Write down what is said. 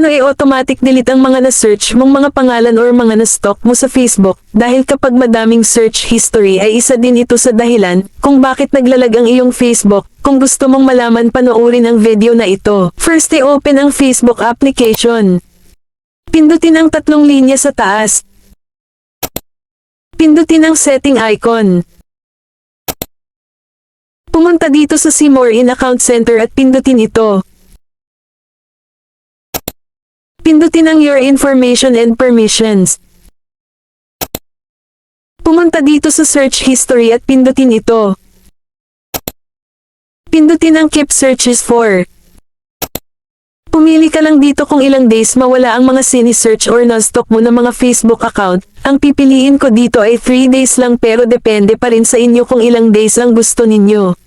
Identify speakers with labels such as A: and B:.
A: Paano i-automatic delete ang mga na-search mong mga pangalan or mga na-stalk mo sa Facebook? Dahil kapag madaming search history ay isa din ito sa dahilan kung bakit naglalag ang iyong Facebook. Kung gusto mong malaman, panoorin ang video na ito. First, i-open ang Facebook application. Pindutin ang tatlong linya sa taas. Pindutin ang setting icon. Pumunta dito sa See More in Account Center at pindutin ito. Pindutin ang Your Information and Permissions. Pumunta dito sa Search History at pindutin ito. Pindutin ang Keep Searches For. Pumili ka lang dito kung ilang days mawala ang mga sini-search or na-stalk mo na mga Facebook account. Ang pipiliin ko dito ay 3 days lang, pero depende pa rin sa inyo kung ilang days ang gusto ninyo.